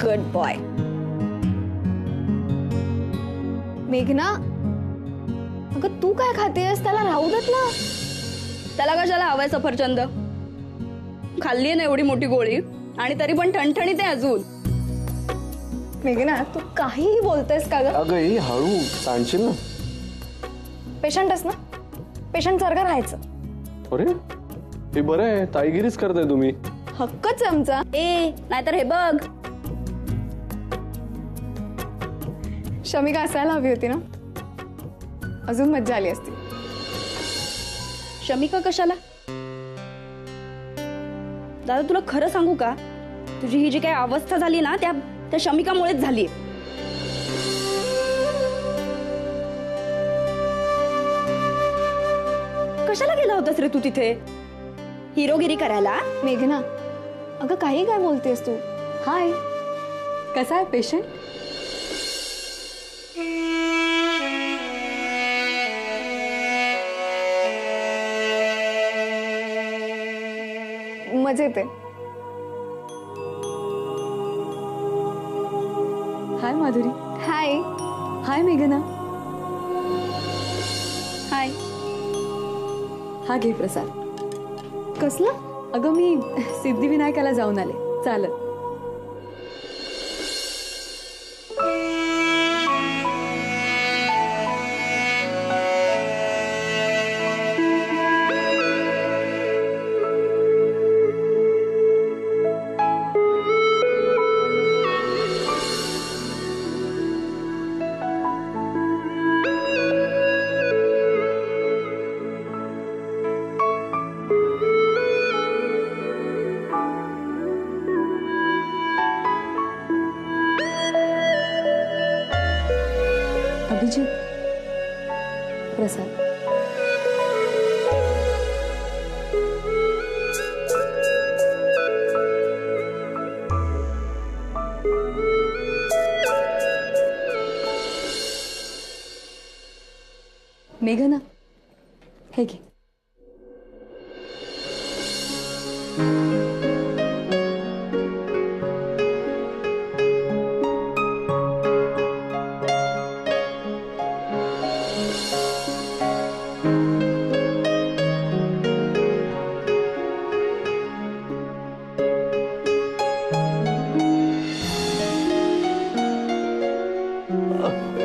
Good boy. मेघना, अगं तू काय खातेस? त्याला राहू देत ना. त्याला कशाला हवाय सफरचंद? खाल्ली ना एवढी मोठी गोळी आणि तरी पण ठणठणीत आहे अजून. मेघना, तू काहीही बोलतेस का ग? अगं ही हळू सांगशील ना. पेशंटच ना, पेशंट सारखं राहायचं. अरे हे बरं आहे, ताईगिरीच करताय तुम्ही. हक्कच आहे आमचा. ए नाहीतर हे बघ. शमिका असायला हवी होती ना, अजून मज्जा आली असती. शमिका कशाला? दादा तुला खरं सांगू का, तुझी ही जी काही अवस्था झाली ना त्या शमिकामुळेच झाली. कशाला गेला होतास रे तू तिथे हिरोगिरी करायला? मेघना, अगं काही काय बोलतेस तू? हाय, कसा आहे पेशंट? मजेत आहे. हाय माधुरी. हाय. हाय मेघना. हाय. हा घे प्रसाद. कसला? अगं मी सिद्धिविनायकाला जाऊन आले चालत. अभिजित, प्रसाद. मेघना, हे घे.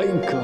ऐक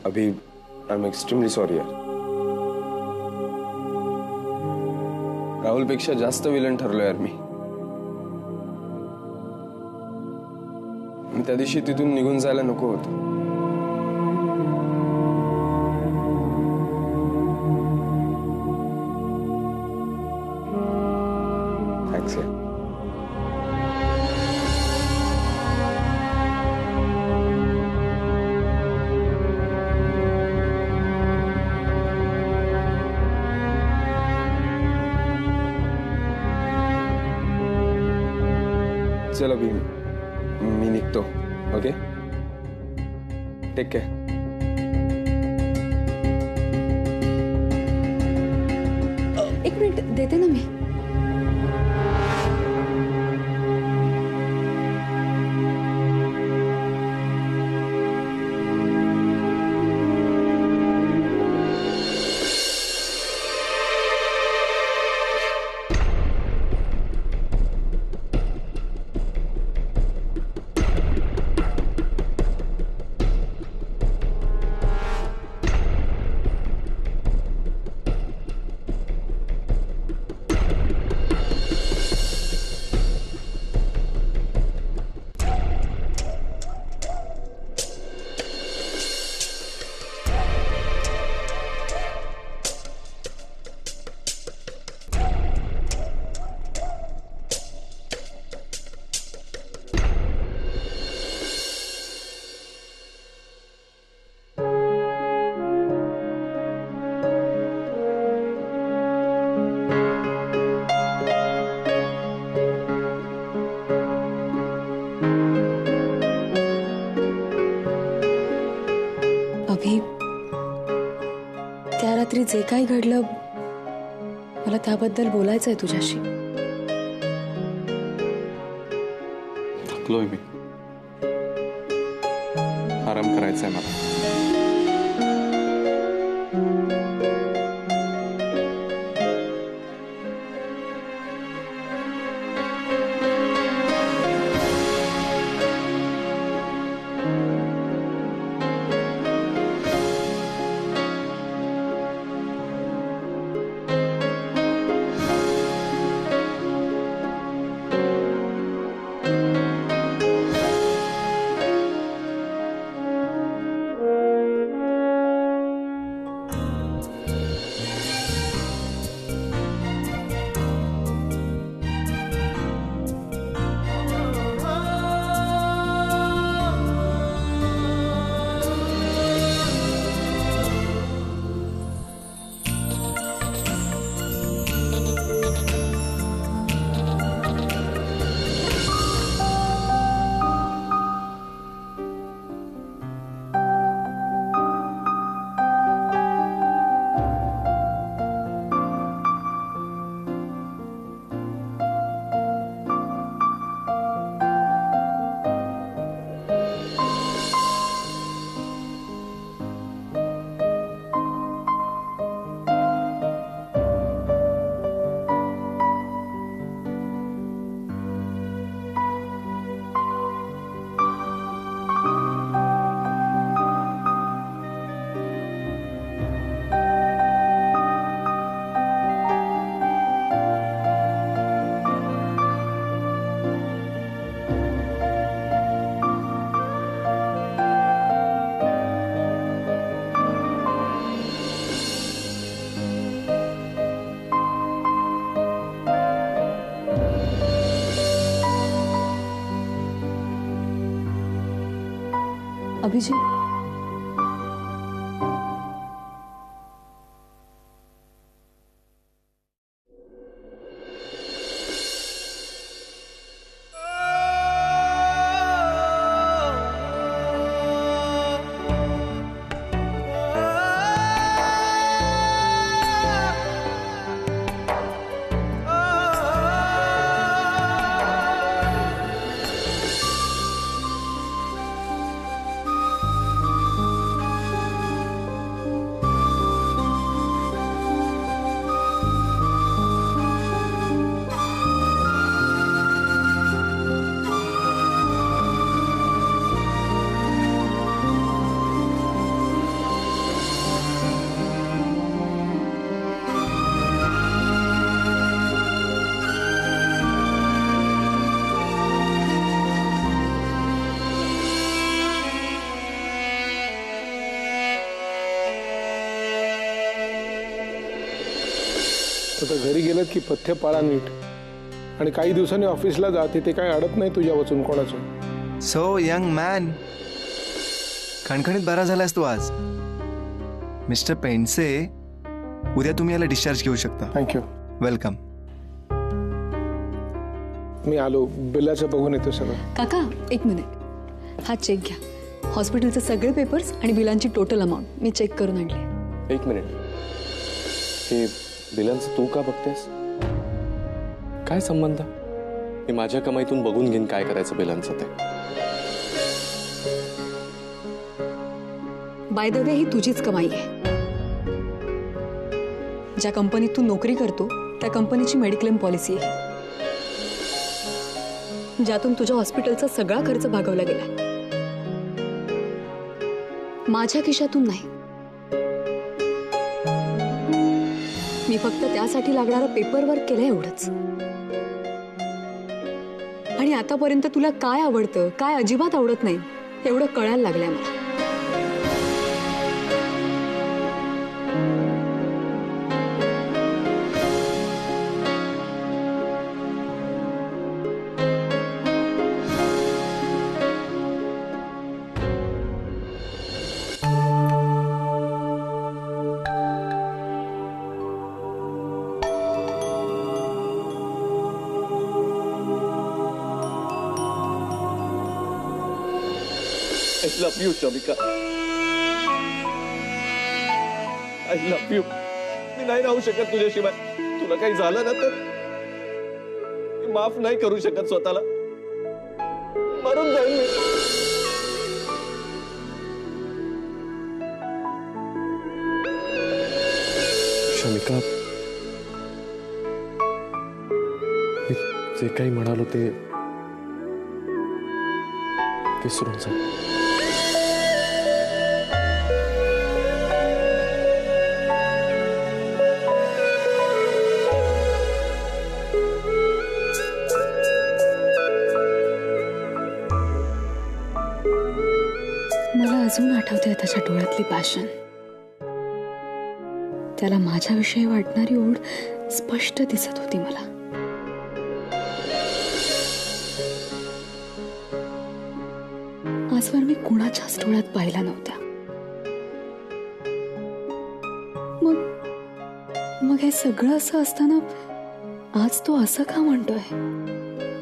अभी आई एम एक्सट्रीमली सॉरी यार. राहुल पेक्षा जास्त विलन ठरलो यार मी. त्या दिवशी तिथून निघून जायला नको होतं. थँक्स यार. चल अभी मी निघतो. Okay, take care. एक मिनिट देते ना मी. अभि, त्या रात्री जे काही घडलं मला त्याबद्दल बोलायचं आहे तुझ्याशी. थकलोय मी. आराम करायचा आहे मला. अभिजी, आता घरी गेलं की पथ्य पाळा नीट, आणि काही दिवसांनी ऑफिसला जा, तिथे काय अडत नाही तुझ्या वाचून कोणाचं. सो यंग मॅन, खणखणीत बरा झालास तू आज. मिस्टर पेंडसे, उद्या तुम्ही याला डिस्चार्ज घेऊ शकता. थँक्यू. वेलकम. मी आलो, बिलाचं बघून येतो सगळं. काका एक मिनिट, हा चेक घ्या. हॉस्पिटलचे सगळे पेपर्स आणि बिलांची टोटल अमाऊंट मी चेक करून आणली. एक मिनिट, हे बिलांचं तू का बघतेस? काय संबंध? मी माझ्या कमाईतून बघून घेईन काय करायचं बिलांचं ते. बाय द वे, ही तुझीच कमाई आहे. ज्या कंपनीत तू नोकरी करतो त्या कंपनीची मेडिक्लेम पॉलिसी आहे, ज्यातून तुझ्या हॉस्पिटलचा सगळा खर्च भागवला गेला. माझ्या खिशातून नाही. मी फक्त त्यासाठी लागणारा पेपरवर्क केलं एवढंच. आणि आतापर्यंत तुला काय आवडतं, काय अजिबात आवडत नाही, एवढं कळायला लागलंय मला. I love you, Shamika. I love you. मी नाही राहू शकत तुझ्याशिवाय. तुला काही झालं ना तर मी माफ नाही करू शकत स्वतःला. मरून जाईल मी. शमिका, मी जे काही म्हणालो ते विसरून जा. मला अजून आठवते त्याच्या डोळ्यातली पाषाण. त्याला माझ्याविषयी वाटणारी ओढ स्पष्ट दिसत होती मला. आजवर मी कुणाच्याच डोळ्यात पाहिला नव्हत्या. मग हे सगळं असं असताना आज तो असं का म्हणतोय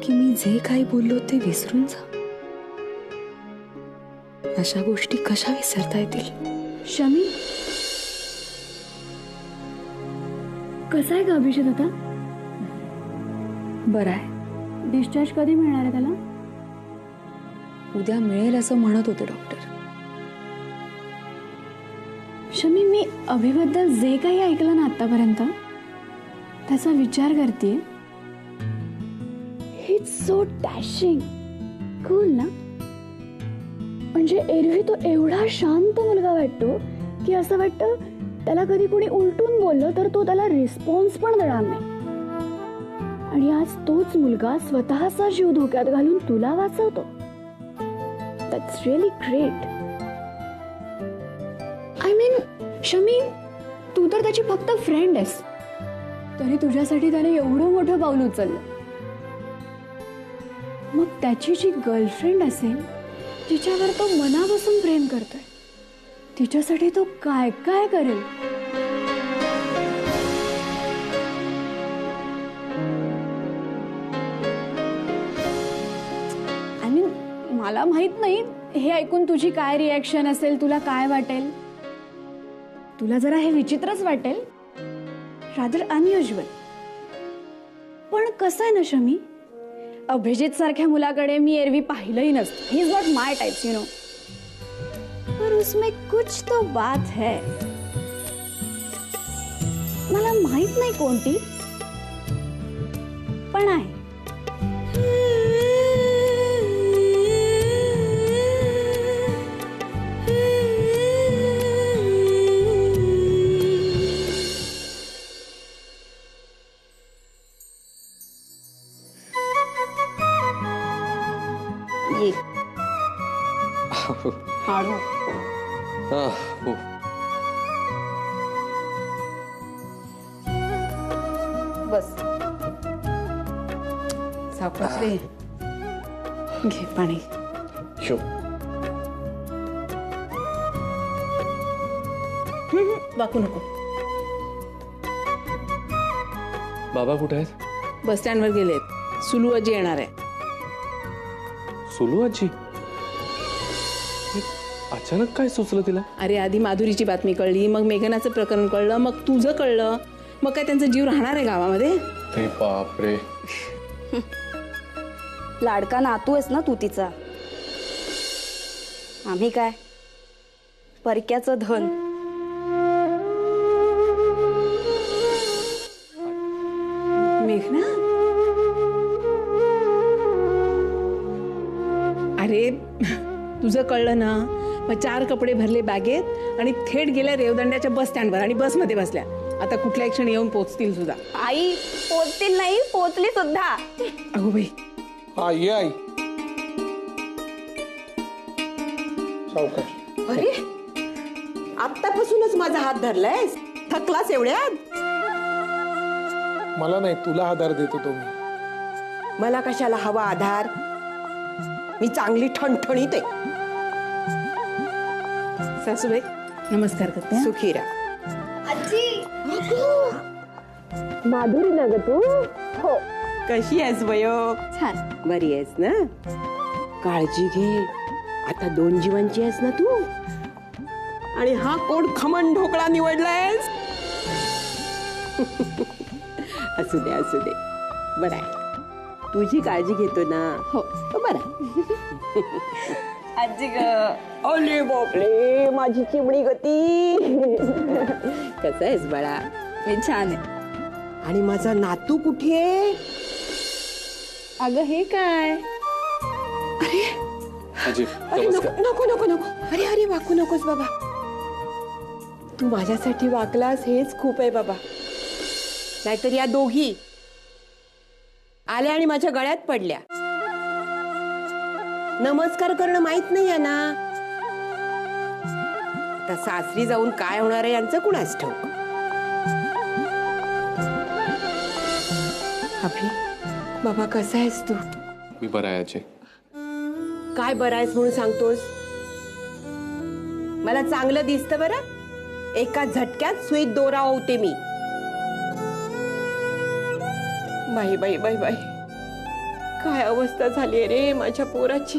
की मी जे काही बोललो ते विसरून जा. अशा गोष्टी कशा विसरता येतील. शमी, कसा आहे का अभिषेक आता? बरं आहे. डिस्चार्ज कधी मिळणार आहे त्याला? उद्या मिळेल असं म्हणत होते डॉक्टर. शमी, मी अभिबद्दल जे काही ऐकलं ना आतापर्यंत त्याचा विचार करते. ही सो डॅशिंग, कूल ना. म्हणजे एरवी तो एवढा शांत मुलगा वाटतो की असं वाटतं त्याला कधी कोणी उलटून बोललं तर तो त्याला रिस्पॉन्स पण देणार नाही. आणि आज तोच मुलगा स्वतःचा जीव धोक्यात घालून तुला वाचवतो. That's really great. I mean Shami, तू तर त्याची फक्त फ्रेंड आहेस, तरी तुझ्यासाठी त्याने एवढं मोठं पाऊल उचललं. मग त्याची जी गर्लफ्रेंड असेल तिच्यावर तो मनापासून प्रेम करतोय, तिच्यासाठी तो काय काय करेल. आय मीन मला माहित नाही हे ऐकून तुझी काय रिॲक्शन असेल, तुला काय वाटेल. तुला जरा हे विचित्रच वाटेल, रादर अनयुज्युअल. पण कसं आहे ना शमी, अभिजित सारख्या मुलाकडे मी एरवी पाहिलंही नसतं. He is not my types, you know. पर उसमें कुछ तो बात है. मला माहित नाही कोणती, पण आहे. हो. बस सावकाश रे. घे पाणी. शो. वाकू नको. बाबा कुठे आहेत? बस स्टँडवर गेलेत. सुलू आजी येणार आहे. सुलू आजी? अचानक काय सुचलं तिला? अरे आधी माधुरीची बातमी कळली, मग मेघनाचं प्रकरण कळलं, मग तुझं कळलं. मग काय त्यांचा जीव राहणार आहे गावामध्ये? अरे बापरे. लाडका नातू आहेस ना तू तिचा. आम्ही काय परक्याचं धन. मेघना, अरे तुझं कळलं ना. मग 4 कपडे भरले बॅगेत आणि थेट गेल्या रेवदंड्याच्या बस स्टँडवर आणि बसमध्ये बसल्या. आता कुठल्या क्षणी येऊन पोहोचतील सुद्धा. आई पोचतील नाही, पोचली सुद्धा. अगो बाई. हा ये आई. सावकाश. अरे आत्तापासूनच माझा हात धरलायस? थकलास एवढ्यात? मला नाही, तुला आधार देतो तो मी. मला कशाला हवा आधार? मी चांगली ठणठणीत आहे. सासूबाई नमस्कार करते. सुखी राहा. माधुरी ना ग तू? हो. कशी आहेस वयो? छान. बरी आहेस ना? काळजी घे. आता 2 जीवांची आहेस ना तू? आणि हा कोण खमण ढोकळा निवडलायस? असू दे असू दे, बरं आहे. तुझी काळजी घेतो ना. हो. बरं. आजी ग, ओले बापले, माझी चिमणी गती. कसं आहेस बाळा? मी छान आहे. आणि माझा नातू कुठे? अगं हे काय? आजी अरे नको नको नको नको, अरे अरे वाकू नकोस बाबा. तू माझ्यासाठी वाकलास हेच खूप आहे बाबा. नाहीतर या दोघी आल्या आणि माझ्या गळ्यात पडल्या. नमस्कार करणं माहित नाहीये ना. आता सासरी जाऊन काय होणार आहे यांचं कुणास ठाऊक. अभि, बाबा कसा आहेस तू? मी बरा आहे आजी. काय बरं आहेस म्हणून सांगतोस? मला चांगलं दिसतं बरं. एका झटक्यात सुईत दोरा होते मी. बाई बाई बाई बाई, काय अवस्था झाली रे माझ्या पोराची.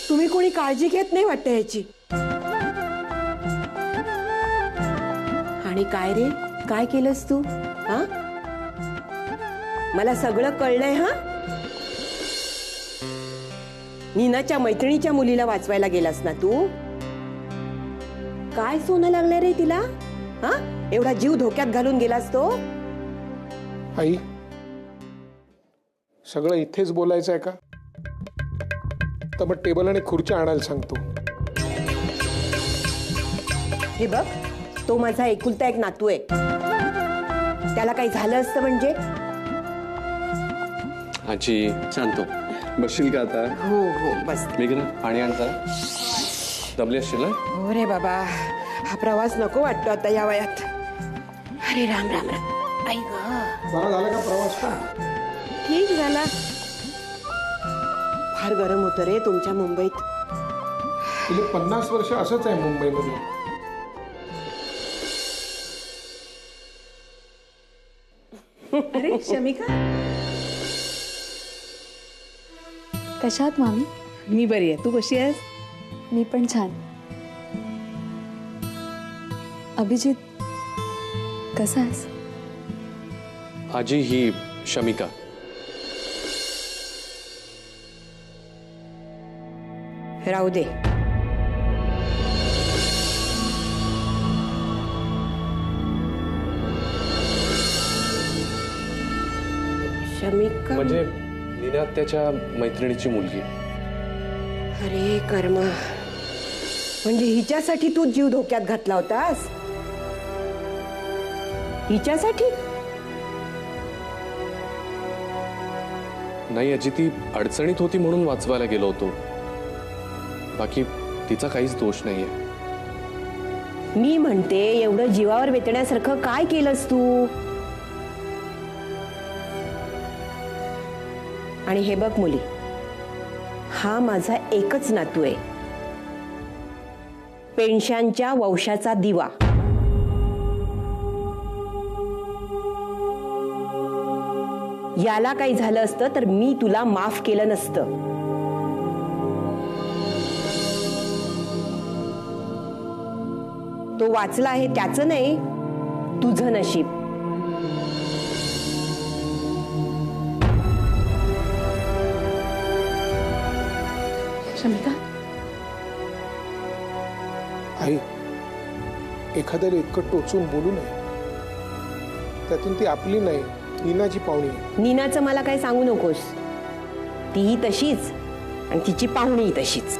तुम्ही कोणी काळजी घेत नाही वाटतं याची. आणि काय रे, काय केलंस तू? हा, मला सगळं कळलंय. हा, नीनाच्या मैत्रिणीच्या मुलीला वाचवायला गेलास ना तू. काय सोनं लागलं रे तिला? हा, एवढा जीव धोक्यात घालून गेलास तो. आई, सगळं इथेच बोलायचं आहे का? तर मग टेबल आणि खुर्च्या आणायला सांगतो. हे बघ, तो माझा एकुलता एक नातू आहे. त्याला काही झालं असतं म्हणजे? आजी शांत हो. बसशील का आता? हो हो बस. मेघना, पाणी आणता. दमली असशील ना? हो रे बाबा, हा प्रवास नको वाटतो आता या वयात. अरे राम राम राम. आई ग, बरा झाला का प्रवास? का ठीक झाला. फार गरम होतं रे तुमच्या मुंबईत. गेली 50 वर्ष असंच आहे मुंबईमध्ये. अरे शमिका, कशा आहात मामी? मी बरी आहे. तू कशी आहेस? मी पण छान. अभिजित, कसा आहेस? आजी ही शमिका. राहू दे. शमिका म्हणजे नीना त्याच्या मैत्रिणीची मुलगी. अरे कर्म, म्हणजे हिच्यासाठी तू जीव धोक्यात घातला होतास? हिच्यासाठी? नाही आजी, ती अडचणीत होती म्हणून वाचवायला गेलो होतो. बाकी तिचा काहीच दोष नाहीये. मी म्हणते, एवढं जीवावर बेतण्यासारखं काय केलंस तू? आणि हे बघ मुली, हा माझा एकच नातू आहे. पेन्शनच्या वंशाचा दिवा. याला काही झालं असतं तर मी तुला माफ केलं नसतं. तो वाचला आहे त्याचं नाही, तुझं नशीब. शमिका, आई, एखाद्याला इतकं टोचून बोलू नये. त्यातून ती आपली नाही, नीनाची पाहुणी आहे. नीनाचं मला काही सांगू नकोस. तीही तशीच आणि तिची पाहुणीही तशीच.